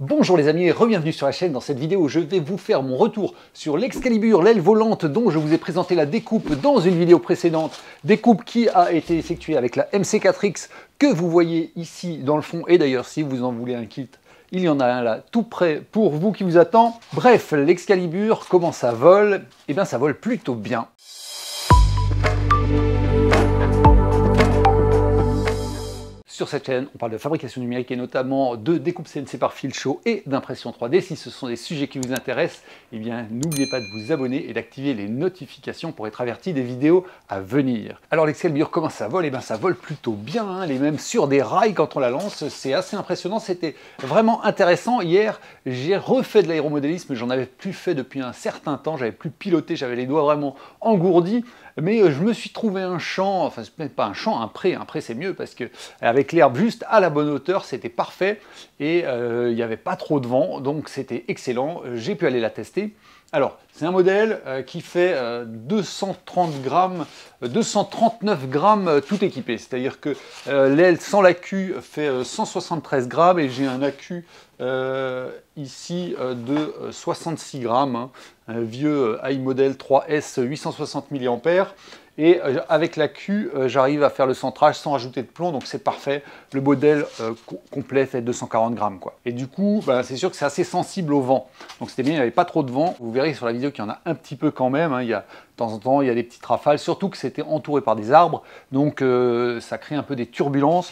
Bonjour les amis et re-bienvenue sur la chaîne. Dans cette vidéo, je vais vous faire mon retour sur l'Excalibur, l'aile volante dont je vous ai présenté la découpe dans une vidéo précédente. Découpe qui a été effectuée avec la MC4X que vous voyez ici dans le fond. Et d'ailleurs, si vous en voulez un kit, il y en a un là tout prêt pour vous qui vous attend. Bref, l'Excalibur, comment ça vole? Eh bien, ça vole plutôt bien. Sur cette chaîne, on parle de fabrication numérique et notamment de découpe CNC par fil chaud et d'impression 3D. Si ce sont des sujets qui vous intéressent, eh bien n'oubliez pas de vous abonner et d'activer les notifications pour être averti des vidéos à venir. Alors l'Excalibur, comment ça vole? Eh bien ça vole plutôt bien, hein, elle est même sur des rails quand on la lance, c'est assez impressionnant, c'était vraiment intéressant. Hier, j'ai refait de l'aéromodélisme, j'en avais plus fait depuis un certain temps, j'avais plus piloté, j'avais les doigts vraiment engourdis. Mais je me suis trouvé un champ, enfin c'est même pas un champ, un pré c'est mieux parce que avec l'herbe juste à la bonne hauteur, c'était parfait et il n'y avait pas trop de vent, donc c'était excellent. J'ai pu aller la tester. Alors, c'est un modèle qui fait 230 grammes, 239 grammes tout équipé. C'est-à-dire que l'aile sans l'accu fait 173 grammes et j'ai un accu ici de 66 grammes, hein, un vieux iModel 3S 860 mAh. Et avec l'accu, j'arrive à faire le centrage sans rajouter de plomb, donc c'est parfait. Le modèle complet fait 240 grammes, quoi. Et du coup, bah, c'est sûr que c'est assez sensible au vent. Donc c'était bien, il n'y avait pas trop de vent. Vous verrez sur la vidéo qu'il y en a un petit peu quand même, hein. Il y a, de temps en temps, il y a des petites rafales, surtout que c'était entouré par des arbres. Donc ça crée un peu des turbulences.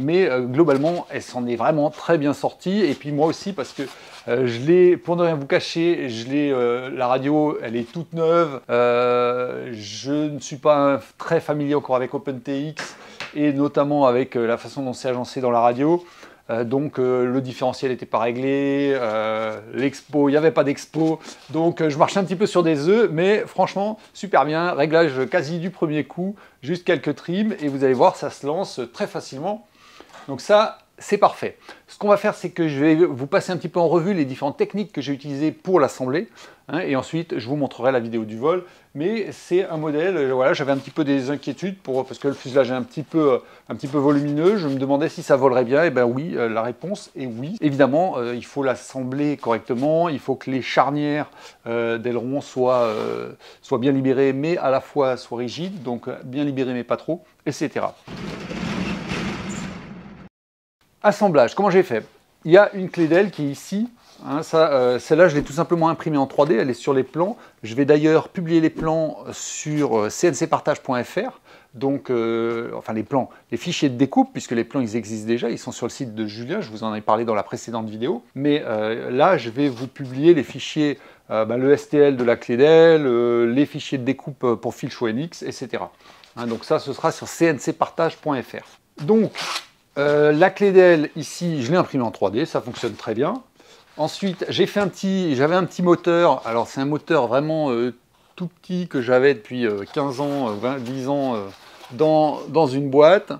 Mais globalement, elle s'en est vraiment très bien sortie. Et puis moi aussi, parce que je l'ai, pour ne rien vous cacher, la radio, elle est toute neuve. Je ne suis pas très familier encore avec OpenTX et notamment avec la façon dont c'est agencé dans la radio. Donc le différentiel n'était pas réglé, l'expo, il n'y avait pas d'expo, donc je marchais un petit peu sur des œufs, mais franchement super bien, réglage quasi du premier coup, juste quelques trims et vous allez voir, ça se lance très facilement. Donc ça, c'est parfait. Ce qu'on va faire, c'est que je vais vous passer un petit peu en revue les différentes techniques que j'ai utilisées pour l'assembler, hein, et ensuite je vous montrerai la vidéo du vol. Mais c'est un modèle, voilà, j'avais un petit peu des inquiétudes parce que le fuselage est un petit peu volumineux. Je me demandais si ça volerait bien, et bien oui, la réponse est oui. Évidemment, il faut l'assembler correctement, il faut que les charnières d'aileron soient bien libérées, mais à la fois soient rigides, donc bien libérées mais pas trop, etc. Assemblage, comment j'ai fait? Il y a une clé d'aile qui est ici, hein, celle-là je l'ai tout simplement imprimée en 3D, elle est sur les plans. Je vais d'ailleurs publier les plans sur cncpartage.fr, donc enfin les plans, les fichiers de découpe, puisque les plans ils existent déjà, ils sont sur le site de Julien, je vous en ai parlé dans la précédente vidéo. Mais là je vais vous publier les fichiers, le STL de la clé d'aile, les fichiers de découpe pour fil chaud NX, etc. Hein, donc ça ce sera sur cncpartage.fr. Donc la clé d'aile, ici, je l'ai imprimée en 3D, ça fonctionne très bien. Ensuite, j'avais un petit moteur, alors c'est un moteur vraiment tout petit que j'avais depuis 15 ans, 10 ans dans une boîte.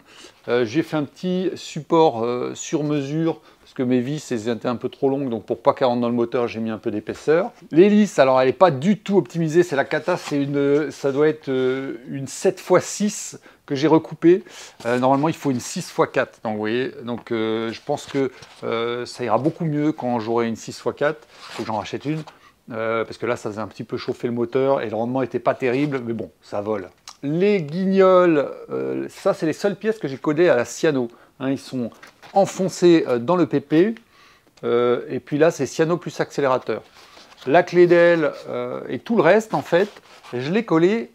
J'ai fait un petit support sur mesure, parce que mes vis elles étaient un peu trop longues, donc pour pas qu'elles rentrent dans le moteur, j'ai mis un peu d'épaisseur. L'hélice, alors elle n'est pas du tout optimisée, c'est la cata, ça doit être une 7x6 que j'ai recoupé. Normalement, il faut une 6x4. Donc, vous voyez, donc je pense que ça ira beaucoup mieux quand j'aurai une 6x4. Il faut que j'en rachète une. Parce que là, ça faisait un petit peu chauffer le moteur et le rendement n'était pas terrible. Mais bon, ça vole. Les guignols, ça, c'est les seules pièces que j'ai codées à la cyano. Hein, ils sont enfoncés dans le PP. Et puis là, c'est cyano plus accélérateur. La clé d'aile et tout le reste, en fait, je l'ai collé,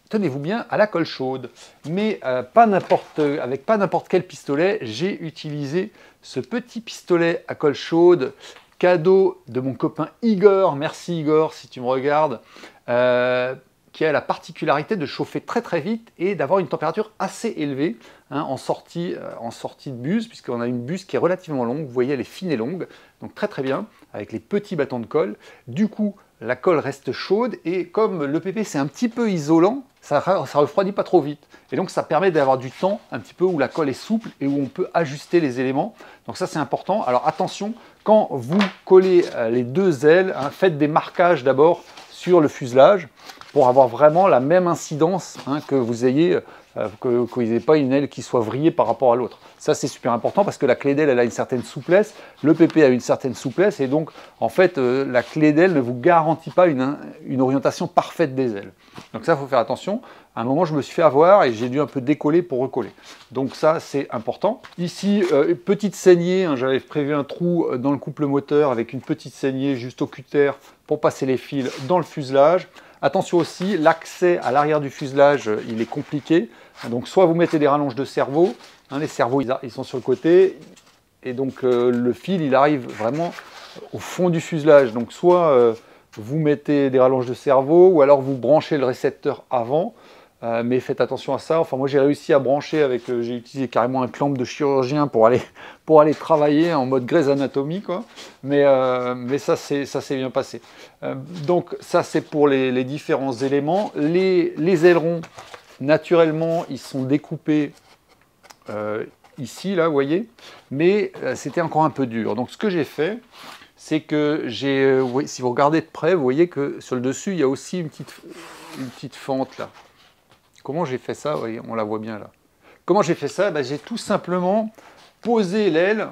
tenez-vous bien, à la colle chaude. Mais avec pas n'importe quel pistolet, j'ai utilisé ce petit pistolet à colle chaude, cadeau de mon copain Igor, merci Igor si tu me regardes, qui a la particularité de chauffer très très vite et d'avoir une température assez élevée, hein, en sortie de buse, puisqu'on a une buse qui est relativement longue, vous voyez elle est fine et longue, donc très très bien, avec les petits bâtons de colle. Du coup, la colle reste chaude et comme le PP c'est un petit peu isolant, ça refroidit pas trop vite. Et donc ça permet d'avoir du temps un petit peu où la colle est souple et où on peut ajuster les éléments. Donc ça c'est important. Alors attention, quand vous collez les deux ailes, hein, faites des marquages d'abord sur le fuselage pour avoir vraiment la même incidence, hein, que vous ayez, que vous n'ayez pas une aile qui soit vrillée par rapport à l'autre. Ça, c'est super important parce que la clé d'aile, elle a une certaine souplesse, le PP a une certaine souplesse, et donc, en fait, la clé d'aile ne vous garantit pas une orientation parfaite des ailes. Donc ça, il faut faire attention. À un moment, je me suis fait avoir et j'ai dû un peu décoller pour recoller. Donc ça, c'est important. Ici, petite saignée, hein, j'avais prévu un trou dans le couple moteur avec une petite saignée juste au cutter pour passer les fils dans le fuselage. Attention aussi, l'accès à l'arrière du fuselage, il est compliqué. Donc soit vous mettez des rallonges de cerveau, hein, les cerveaux ils sont sur le côté, et donc le fil il arrive vraiment au fond du fuselage. Donc soit vous mettez des rallonges de cerveau, ou alors vous branchez le récepteur avant. Mais faites attention à ça. Enfin, moi j'ai réussi à brancher avec, j'ai utilisé carrément un clamp de chirurgien pour aller travailler en mode Grey's Anatomy, quoi. Mais ça s'est bien passé. Donc ça c'est pour les différents éléments. Les ailerons, naturellement, ils sont découpés ici, là, vous voyez. Mais c'était encore un peu dur. Donc ce que j'ai fait, c'est que si vous regardez de près, vous voyez que sur le dessus, il y a aussi une petite fente là. Comment j'ai fait ça? Oui, on la voit bien là. Comment j'ai fait ça? J'ai tout simplement posé l'aile,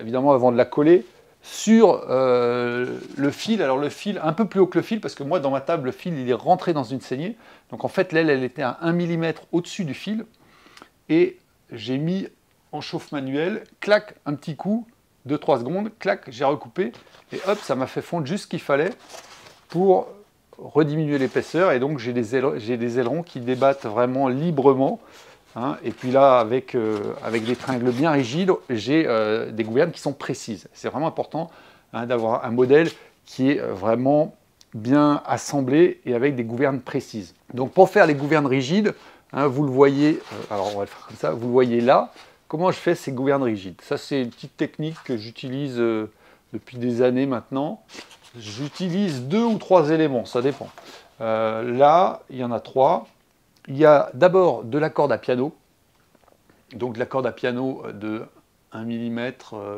évidemment avant de la coller, sur le fil. Alors le fil un peu plus haut que le fil, parce que moi dans ma table, le fil il est rentré dans une saignée. Donc en fait l'aile elle était à 1 mm au-dessus du fil. Et j'ai mis en chauffe manuel, clac, un petit coup, 2-3 secondes, clac, j'ai recoupé. Et hop, ça m'a fait fondre juste ce qu'il fallait pour rediminuer l'épaisseur, et donc j'ai des ailerons qui débattent vraiment librement, hein. Et puis là, avec des tringles bien rigides, j'ai des gouvernes qui sont précises. C'est vraiment important, hein, d'avoir un modèle qui est vraiment bien assemblé et avec des gouvernes précises. Donc pour faire les gouvernes rigides, hein, vous le voyez, alors on va le faire comme ça, vous le voyez là, comment je fais ces gouvernes rigides. Ça c'est une petite technique que j'utilise depuis des années maintenant. J'utilise 2 ou 3 éléments, ça dépend. Là, il y en a 3. Il y a d'abord de la corde à piano. Donc de la corde à piano de 1 mm,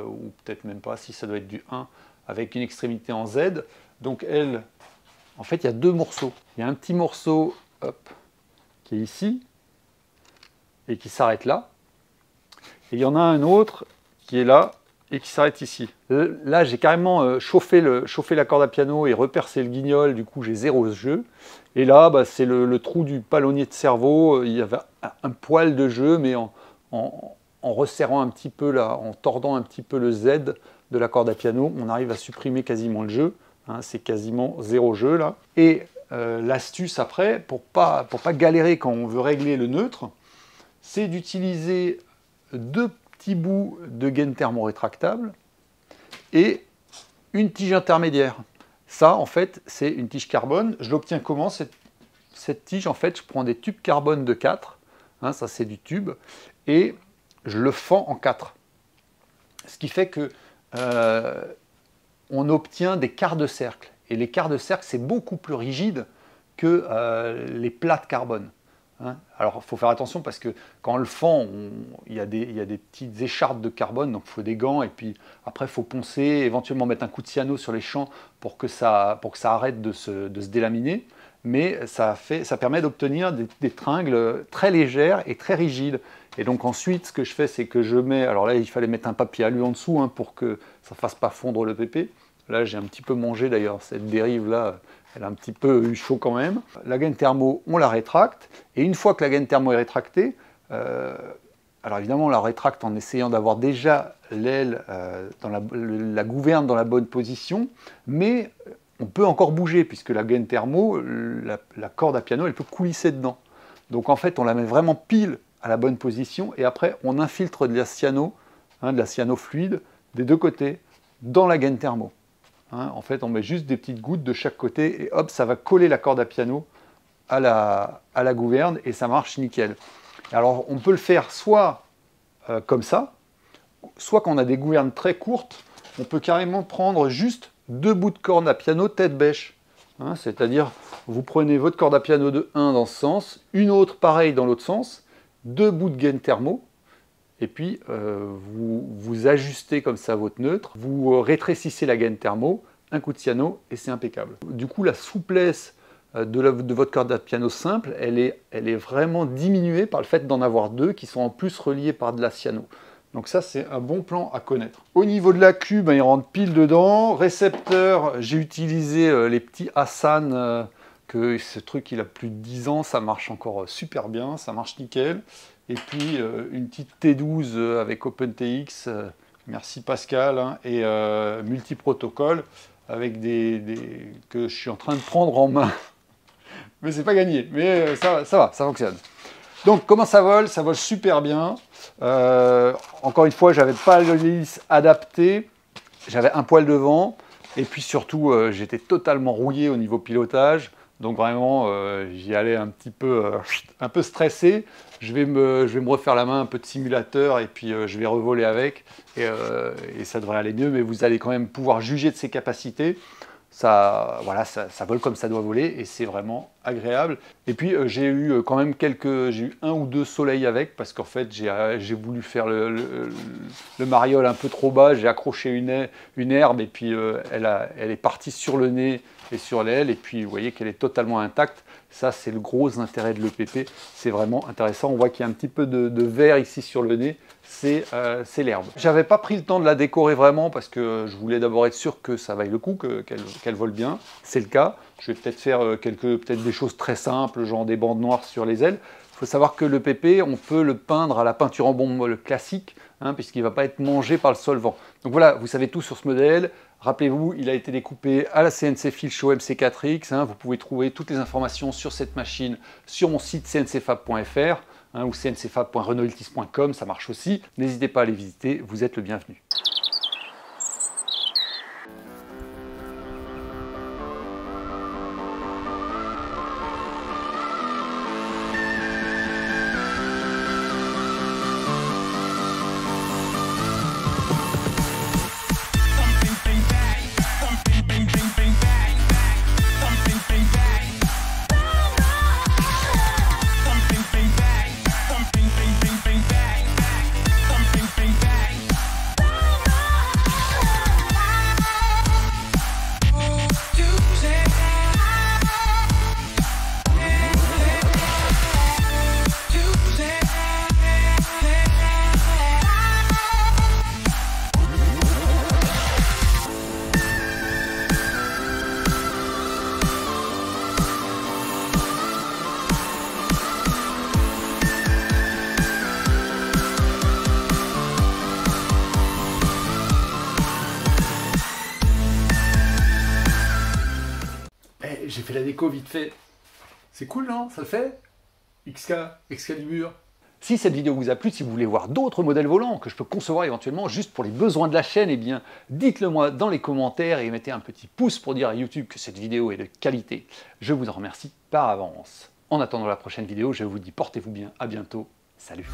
ou peut-être même pas, si ça doit être du 1, avec une extrémité en Z. Donc elle, en fait, il y a 2 morceaux. Il y a un petit morceau, hop, qui est ici, et qui s'arrête là. Et il y en a un autre qui est là, et qui s'arrête ici. Là, j'ai carrément chauffé la corde à piano et repercé le guignol, du coup j'ai 0 jeu. Et là, c'est le trou du palonnier de cerveau, il y avait un poil de jeu, mais en resserrant un petit peu, là, en tordant un petit peu le Z de la corde à piano, on arrive à supprimer quasiment le jeu, hein, c'est quasiment 0 jeu là. Et l'astuce après, pour pas galérer quand on veut régler le neutre, c'est d'utiliser 2 petits bouts de gaine thermorétractable et une tige intermédiaire. Ça, en fait, c'est une tige carbone. Je l'obtiens comment, cette tige? En fait, je prends des tubes carbone de 4, hein, ça c'est du tube, et je le fends en 4. Ce qui fait que on obtient des quarts de cercle. Et les quarts de cercle, c'est beaucoup plus rigide que les plats de carbone. Hein. Alors, il faut faire attention parce que quand on le fend, il y a des petites écharpes de carbone, donc il faut des gants, et puis après, il faut poncer, éventuellement mettre un coup de cyano sur les champs pour que ça arrête de se délaminer. Mais ça permet d'obtenir des tringles très légères et très rigides. Et donc ensuite, ce que je fais, c'est que je mets, alors là, il fallait mettre un papier alu en dessous, hein, pour que ça ne fasse pas fondre le PP. Là, j'ai un petit peu mangé d'ailleurs, cette dérive-là, elle a un petit peu eu chaud quand même. La gaine thermo, on la rétracte, et une fois que la gaine thermo est rétractée, alors évidemment on la rétracte en essayant d'avoir déjà l'aile, la gouverne dans la bonne position, mais on peut encore bouger, puisque la gaine thermo, la corde à piano, elle peut coulisser dedans. Donc en fait, on la met vraiment pile à la bonne position, et après on infiltre de la cyano, hein, de la cyano fluide, des 2 côtés, dans la gaine thermo. Hein, en fait, on met juste des petites gouttes de chaque côté, et hop, ça va coller la corde à piano à la gouverne, et ça marche nickel. Alors, on peut le faire soit comme ça, soit quand on a des gouvernes très courtes, on peut carrément prendre juste 2 bouts de corde à piano tête bêche. Hein, c'est-à-dire, vous prenez votre corde à piano de 1 dans ce sens, une autre pareille dans l'autre sens, 2 bouts de gaine thermo, et puis vous ajustez comme ça votre neutre, vous rétrécissez la gaine thermo, un coup de cyano, et c'est impeccable. Du coup, la souplesse de votre corde à piano simple, elle est vraiment diminuée par le fait d'en avoir deux qui sont en plus reliés par de la cyano. Donc ça, c'est un bon plan à connaître. Au niveau de la queue, il rentre pile dedans. Récepteur, j'ai utilisé les petits Hassan, que ce truc, il a plus de 10 ans, ça marche encore super bien, ça marche nickel. Et puis, une petite T12 avec OpenTX, merci Pascal, hein, et multiprotocole, avec que je suis en train de prendre en main. Mais c'est pas gagné, mais ça va, ça fonctionne. Donc comment ça vole? Ça vole super bien. Encore une fois, j'avais pas l'hélice adaptée, j'avais un poil devant, et puis surtout, j'étais totalement rouillé au niveau pilotage. Donc vraiment, j'y allais un peu stressé. Je vais me refaire la main, un peu de simulateur, et puis je vais revoler avec, et ça devrait aller mieux, mais vous allez quand même pouvoir juger de ses capacités. Ça vole comme ça doit voler et c'est vraiment agréable. Et puis j'ai eu quand même j'ai eu 1 ou 2 soleils avec parce qu'en fait j'ai voulu faire le mariole un peu trop bas, j'ai accroché une herbe et puis elle est partie sur le nez et sur l'aile et puis vous voyez qu'elle est totalement intacte. Ça c'est le gros intérêt de l'EPP, c'est vraiment intéressant. On voit qu'il y a un petit peu de vert ici sur le nez. C'est l'herbe. J'avais pas pris le temps de la décorer vraiment parce que je voulais d'abord être sûr que ça vaille le coup, qu'elle vole bien. C'est le cas. Je vais peut-être faire peut-être des choses très simples, genre des bandes noires sur les ailes. Il faut savoir que le PP, on peut le peindre à la peinture en bombe classique, hein, puisqu'il ne va pas être mangé par le solvant. Donc voilà, vous savez tout sur ce modèle. Rappelez-vous, il a été découpé à la CNC Filshow MC4X. Hein. Vous pouvez trouver toutes les informations sur cette machine sur mon site cncfab.fr. Hein, ou cncfab.renaultis.com, ça marche aussi. N'hésitez pas à les visiter, vous êtes le bienvenu. J'ai fait la déco vite fait. C'est cool, non? Ça le fait? XK, Excalibur. Si cette vidéo vous a plu, si vous voulez voir d'autres modèles volants que je peux concevoir éventuellement juste pour les besoins de la chaîne, eh bien, dites-le moi dans les commentaires et mettez un petit pouce pour dire à YouTube que cette vidéo est de qualité. Je vous en remercie par avance. En attendant la prochaine vidéo, je vous dis portez-vous bien, à bientôt, salut!